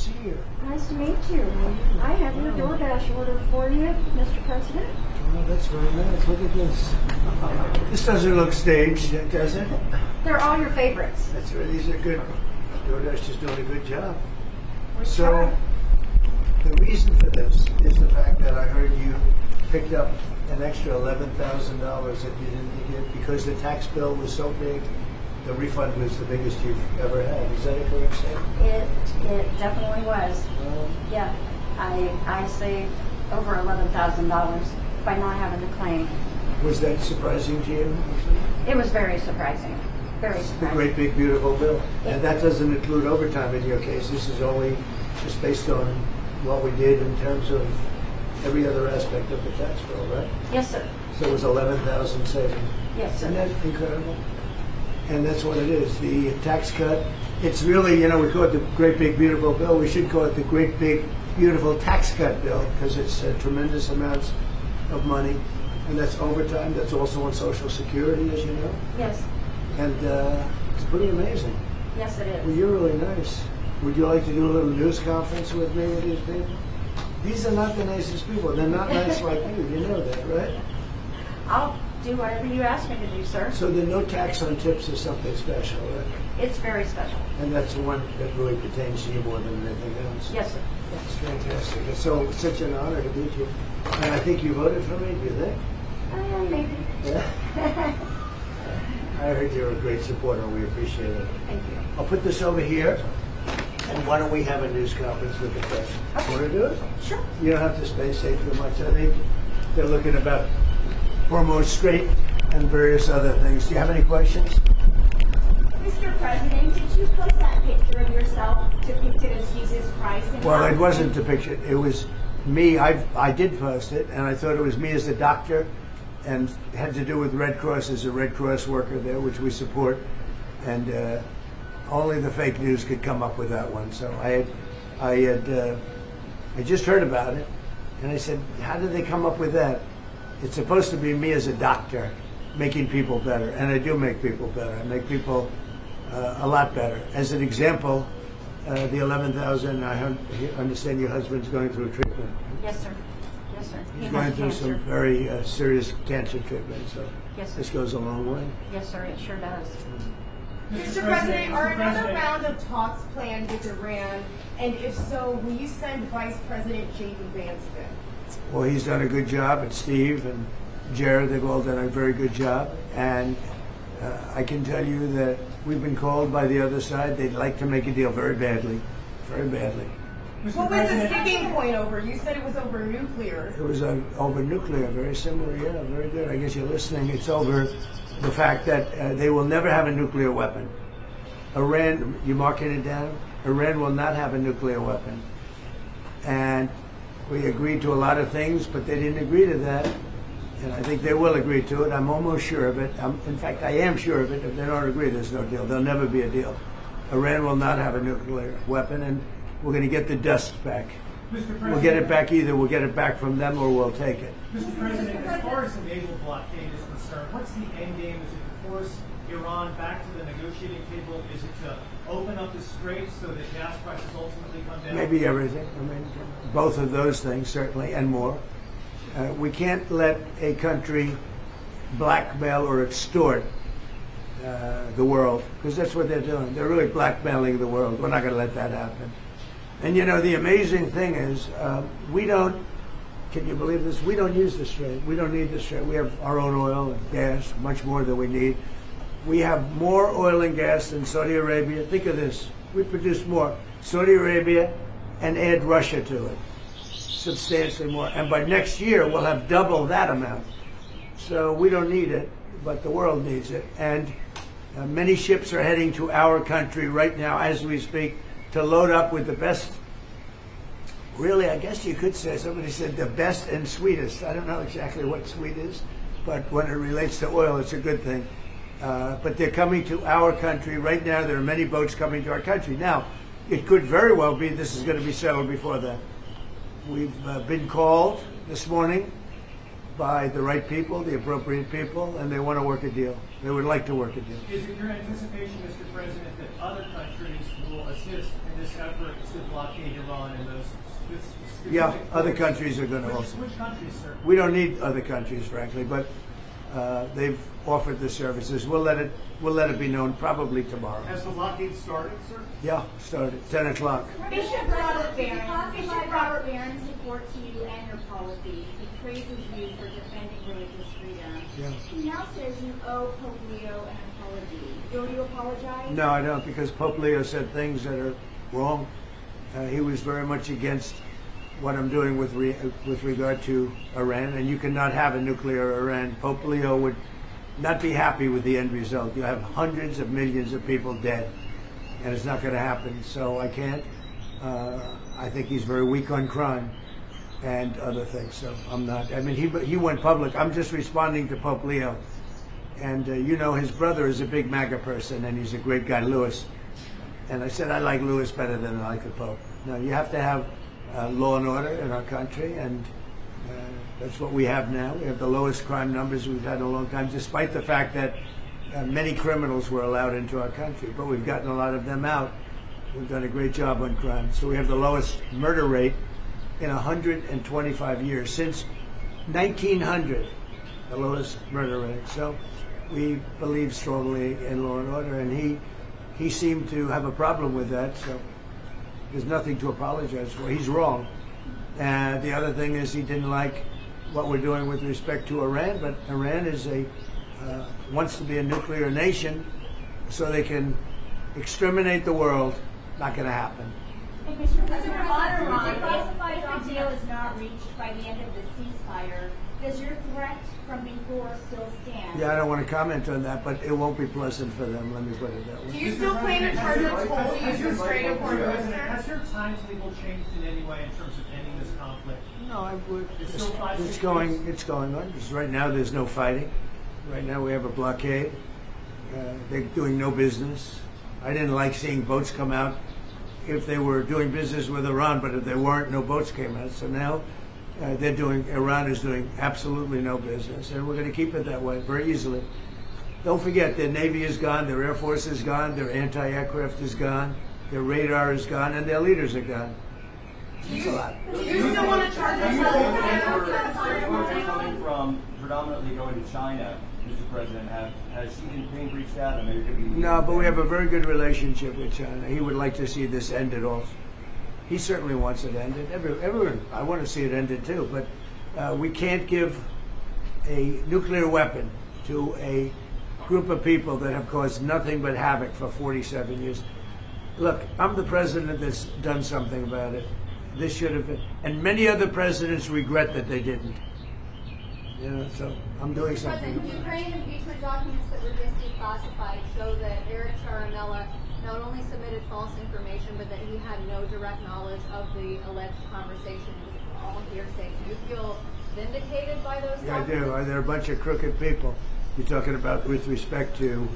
see you. Nice to meet you. I have your DoorDash order for you, Mr. President. Oh, that's very nice. Look at this. This doesn't look staged, does it? They're all your favorites. That's right. These are good. DoorDash is doing a good job. We So, try. the reason for this is the fact that I heard you picked up an extra $11,000 that you didn't get because the tax bill was so big. The refund was the biggest you've ever had. Is that a correct statement? It definitely was. Yeah, I saved over $11,000 by not having to claim. Was that surprising to you? It was very surprising. Very The surprising. great big beautiful bill. And that doesn't include overtime in your case. This is only just based on what we did in terms of every other aspect of the tax bill, right? Yes, sir. So it was 11,000 savings. Yes, sir. Isn't that incredible? And that's what it is. The tax cut, it's really, we call it the great big beautiful bill. We should call it the great big beautiful tax cut bill because it's tremendous amounts of money. And that's overtime. That's also on Social Security, as you know. Yes. And it's pretty amazing. Yes, it Well, is. you're really nice. Would you like to do a little news conference with me with these people? These are not the nicest people. They're not nice like you. You know that, right? I'll do whatever you ask me to do, sir. So the no tax on tips is something special, right? It's very special. And that's the one that really pertains to you more than anything else. Yes, sir. It's fantastic. It's it's such an honor to meet you. And I think you voted for me, do you think? Maybe. Yeah. I heard you're a great supporter. We appreciate it. Thank you. I'll put this over here. And why don't we have a news conference with the press? Want to do it? Sure. You don't have to space safe too much. I think they're looking about hormone straight and various other things. Do you have any questions? Mr. President, did you post that picture of yourself depicted as Jesus Christ? And Well, how- it wasn't depicted. It was me. I did post it, and I thought it was me as a doctor, and it had to do with Red Cross as a Red Cross worker there, which we support. And only the fake news could come up with that one. So I just heard about it, and I said, how did they come up with that? It's supposed to be me as a doctor making people better, and I do make people better. I make people a lot better. As an example, the 11,000, I understand your husband's going through treatment. Yes, sir. Yes, sir. He He's has going through cancer. some very serious cancer treatment, so Yes, sir. this goes a long way. Yes, sir. It sure does. Mr. President, are another round of talks planned with Iran? And if so, will you send Vice President J.D. Vance there? Well, he's done a good job, and Steve and Jared, they've all done a very good job. And I can tell you that we've been called by the other side. They'd like to make a deal very badly, very badly. What was the sticking point over? You said it was over nuclear. It was over nuclear, very similar, yeah, very good. I guess you're listening. It's over the fact that they will never have a nuclear weapon. Iran, you marking it down? Iran will not have a nuclear weapon. And we agreed to a lot of things, but they didn't agree to that. And I think they will agree to it. I'm almost sure of it. In fact, I am sure of it. If they don't agree, there's no deal. There'll never be a deal. Iran will not have a nuclear weapon, and we're going to get the dust back. We'll get it back either. We'll get it back from them or we'll take it. Mr. President, as far as the naval blockade is concerned, what's the end game? Is it to force Iran back to the negotiating table? Is it to open up the straits so that gas prices ultimately come down? Maybe everything. I mean, both of those things, certainly, and more. We can't let a country blackmail or extort the world, because that's what they're doing. They're really blackmailing the world. We're not going to let that happen. And the amazing thing is, we don't, can you believe this? We don't use the strait. We don't need the strait. We have our own oil and gas, much more than we need. We have more oil and gas than Saudi Arabia. Think of this. We produce more. Saudi Arabia, and add Russia to it. Substantially more. And by next year, we'll have double that amount. So we don't need it, but the world needs it. And many ships are heading to our country right now as we speak to load up with the best, really, I guess you could say, somebody said the best and sweetest. I don't know exactly what sweet is, but when it relates to oil, it's a good thing. But they're coming to our country right now. There are many boats coming to our country. Now, it could very well be this is going to be settled before that. We've been called this morning by the right people, the appropriate people, and they want to work a deal. They would like to work a deal. Is it your anticipation, Mr. President, that other countries will assist in this effort to blockade Iran and those specific Yeah, other ports? countries are going to also. Which countries, sir? We don't need other countries, frankly, but they've offered the services. We'll let it be known probably tomorrow. Has the blockade started, sir? Yeah, started 10 o'clock. Bishop Robert Barron supports you and your policies. He praises you for defending religious freedom. Yeah. He now says you owe Pope Leo an apology. Will you apologize? No, I don't, because Pope Leo said things that are wrong. He was very much against what I'm doing with regard to Iran, and you cannot have a nuclear Iran. Pope Leo would not be happy with the end result. You have hundreds of millions of people dead, and it's not going to happen. So I can't. I think he's very weak on crime and other things. So I'm not. I mean, he went public. I'm just responding to Pope Leo, and you know his brother is a big MAGA person, and he's a great guy, Louis. And I said I like Louis better than I like the Pope. No, you have to have law and order in our country, and that's what we have now. We have the lowest crime numbers we've had in a long time, despite the fact that many criminals were allowed into our country, but we've gotten a lot of them out. We've done a great job on crime. So we have the lowest murder rate in 125 years, since 1900, the lowest murder rate. So we believe strongly in law and order, and he seemed to have a problem with that, so there's nothing to apologize for. He's wrong. And the other thing is he didn't like what we're doing with respect to Iran, but Iran is wants to be a nuclear nation so they can exterminate the world. Not going to happen. Hey, Mr. President, on Iran, if the deal is not reached by the end of the ceasefire, does your threat from before still stand? Yeah, I don't want to comment on that, but it won't be pleasant for them, let me put it that Do way. you still plan to charge a toll to use the Strait of Hormuz, sir? Has your timetable changed in any way in terms of ending this conflict? No, It's still 5, 6 it's going on. Just right now there's no fighting. Right now we have a blockade. They're doing no business. I didn't like seeing boats come out if they were doing business with Iran, but if they weren't, no boats came out. So now Iran is doing absolutely no business, and we're going to keep it that way very easily. Don't forget, their Navy is gone, their Air Force is gone, their anti-aircraft is gone, their radar is gone, and their leaders are gone. It's a lot. Do you still want to charge a Do you toll? think imports are coming from predominantly going to China, Mr. President? Has Xi Jinping reached out? And maybe it could be No, but we have a very good relationship with China. He would like to see this ended also. He certainly wants it ended. Everyone, I want to see it ended too, but we can't give a nuclear weapon to a group of people that have caused nothing but havoc for 47 years. Look, I'm the president that's done something about it. This should have been, and many other presidents regret that they didn't. You know, so I'm doing something. President, Ukraine impeachment documents that were just declassified show that Eric Charamella not only submitted false information, but that he had no direct knowledge of the alleged conversation. It was all hearsay. Do you feel vindicated by those Yeah, I documents? do. They're a bunch of crooked people. You're talking about with respect to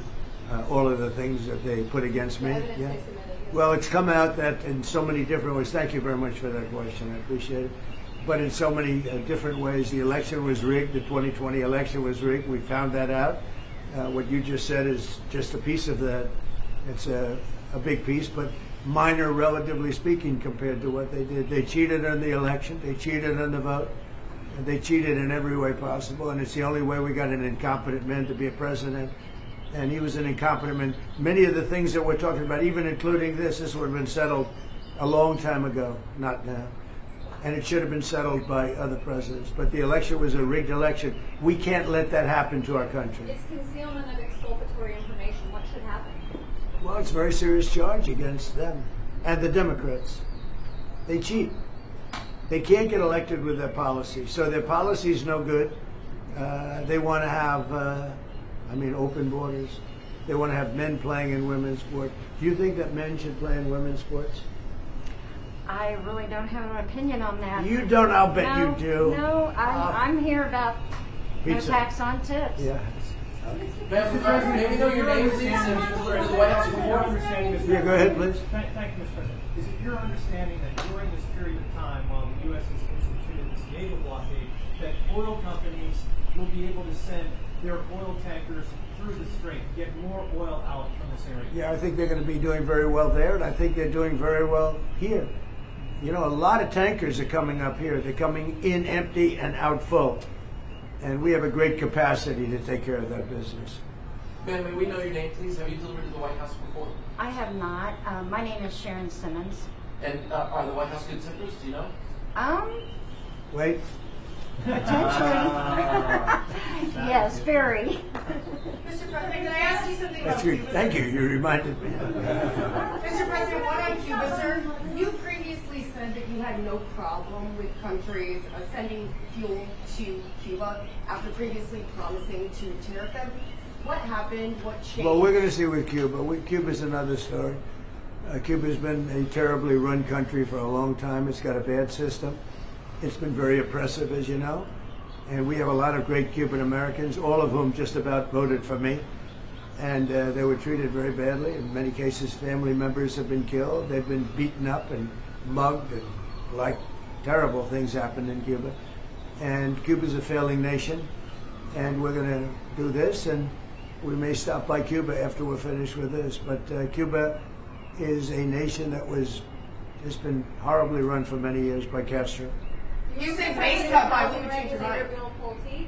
all of the things that they put against me. The evidence Yeah. they submitted. Well, it's come out that in so many different ways. Thank you very much for that question. I appreciate it. But in so many different ways, the election was rigged. The 2020 election was rigged. We found that out. What you just said is just a piece of that. It's a big piece, but minor, relatively speaking, compared to what they did. They cheated on the election. They cheated on the vote. And they cheated in every way possible. And it's the only way we got an incompetent man to be a president. And he was an incompetent man. Many of the things that we're talking about, even including this would have been settled a long time ago, not now. And it should have been settled by other presidents. But the election was a rigged election. We can't let that happen to our country. It's concealment of exculpatory information. What should happen? Well, it's a very serious charge against them and the Democrats. They cheat. They can't get elected with their policy. So their policy is no good. They want to have, open borders. They want to have men playing in women's sports. Do you think that men should play in women's sports? I really don't have an opinion on that. You don't, I'll bet No, you do. No, I'm here about Pizza. no tax on tips. Yeah. Mr. President, even though your name is in the White House Your understanding is Yeah, go ahead, please. Thank you, Mr. President. Is it your understanding that during this period of time, while the U.S. has instituted this naval blockade, that oil companies will be able to send their oil tankers through the strait, get more oil out from this area? Yeah, I think they're going to be doing very well there, and I think they're doing very well here. You know, a lot of tankers are coming up here. They're coming in empty and out full. And we have a great capacity to take care of that business. Ma'am, may we know your name, please? Have you delivered to the White House before? I have not. My name is Sharon Simmons. And are the White House good tempers? Do you know? Wait. Potentially. Yes, very. Mr. President, can I ask you something That's about good. Cuba? Thank you. You reminded me. Mr. President, one on Cuba, sir. You previously said that you had no problem with countries sending fuel to Cuba after previously promising to tariff them. What happened? What changed? Well, we're going to see with Cuba. Cuba's another story. Cuba's been a terribly run country for a long time. It's got a bad system. It's been very oppressive, as you know. And we have a lot of great Cuban Americans, all of whom just about voted for me. And they were treated very badly. In many cases, family members have been killed. They've been beaten up and mugged, and like terrible things happened in Cuba. And Cuba's a failing nation. And we're going to do this, and we may stop by Cuba after we're finished with this. But Cuba is a nation that was just been horribly run for many years by Castro. You said based on my food change your mind. Regulator Bill Pulte,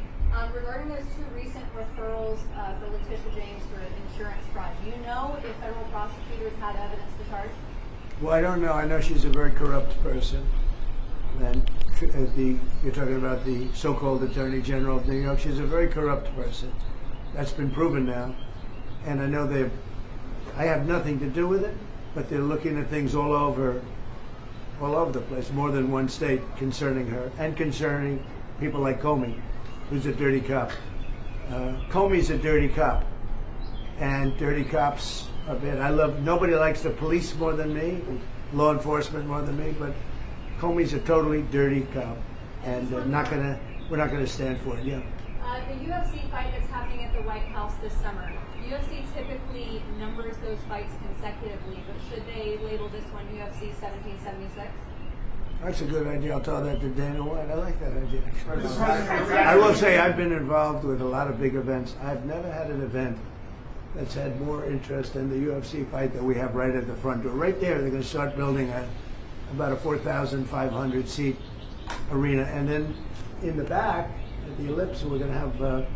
regarding those two recent referrals for Letitia James for insurance fraud, do you know if federal prosecutors had evidence to charge? Well, I don't know. I know she's a very corrupt person. And you're talking about the so-called Attorney General of New York. She's a very corrupt person. That's been proven now. And I know I have nothing to do with it, but they're looking at things all over the place, more than one state, concerning her and concerning people like Comey, who's a dirty cop. Comey's a dirty cop, and dirty cops are bad. Nobody likes the police more than me, law enforcement more than me, but Comey's a totally dirty cop, and we're not gonna stand for it. Yeah. The UFC fight that's happening at the White House this summer. UFC typically numbers those fights consecutively, but should they label this one UFC 1776? That's a good idea. I'll tell that to Dana White. I like that idea. I will say I've been involved with a lot of big events. I've never had an event that's had more interest in the UFC fight that we have right at the front door. Right there, they're going to start building about a 4,500 seat arena, and then in the back at the Ellipse, we're going to have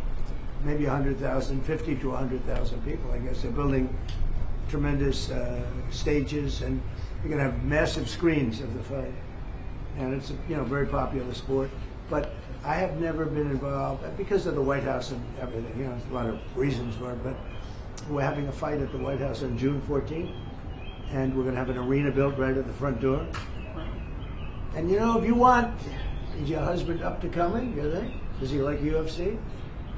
maybe 100,000, 50 to 100,000 people. I guess they're building tremendous stages, and you're going to have massive screens of the fight. And it's a very popular sport. But I have never been involved because of the White House and everything. There's a lot of reasons for it. But we're having a fight at the White House on June 14th, and we're going to have an arena built right at the front door. And if you want, is your husband up to coming? You think? Does he like UFC?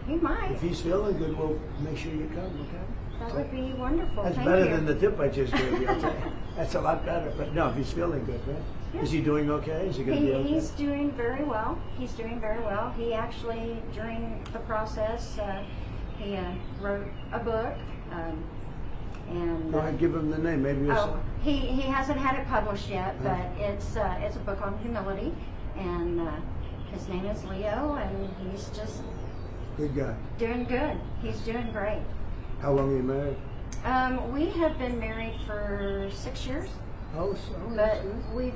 He might. If he's feeling good, we'll make sure you come. Okay? That would be wonderful. That's Thank better you. than the tip I just gave you. Okay? That's a lot better. But no, if he's feeling good, right? Yeah. Is he doing okay? Is he going to be okay? He's doing very well. He's doing very well. He actually, during the process, he wrote a book. And Go ahead, give him the name. Maybe he hasn't had it published yet, but it's a book on humility, and his name is Leo, and he's just good guy. doing good. He's doing great. How long are you married? We have been married for 6 years, But but we've,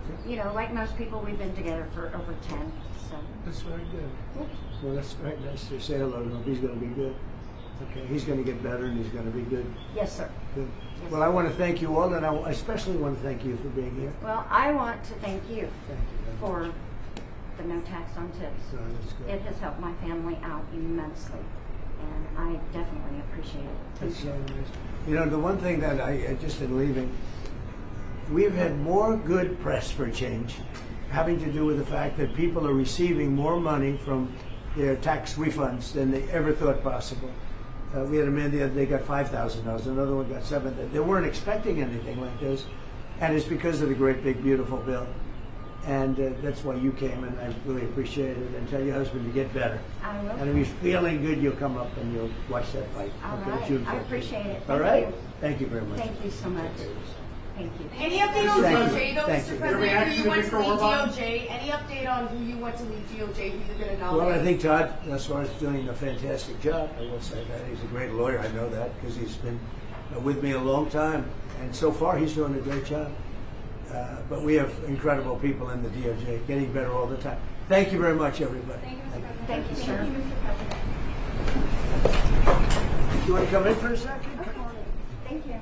like most people, we've been together for over 10. So that's very good. yeah. Well, that's very nice to say hello to him. He's going to be good. Okay, he's going to get better, and he's going to be good. Yes, sir. Good. Yes, Well, I want to thank you all, and I especially want to thank you for being here. Well, I want to thank you Thank you very for much. the no tax on tips. No, that's good. It has helped my family out immensely, and I definitely appreciate it. That's Thank so you. nice. The one thing that I just in leaving, we've had more good press for a change, having to do with the fact that people are receiving more money from their tax refunds than they ever thought possible. We had a man the other day got $5,000, another one got $7,000. They weren't expecting anything like this, and it's because of the great, big, beautiful bill. And that's why you came, and I really appreciate it. And tell your husband to get better. I will. And if he's feeling good, you'll come up and you'll watch that fight. All Okay, right. June I 14th. appreciate it. All Thank right? you. Thank you very much. Thank you so much. Okay. Thank you. Any update on Thank you. DOJ though, Thank Mr. you. President? Who reaction you to went to Mr. lead Orban? DOJ? Any update on who you went to lead DOJ? Who you're going to nominate? Well, I think Todd, as far as doing a fantastic job, I will say that. He's a great lawyer. I know that because he's been with me a long time. And so far, he's doing a great job. But we have incredible people in the DOJ, getting better all the time. Thank you very much, everybody. Thank you, Mr. President. Thank you, sir. You want to come in for a second? Okay. Thank you.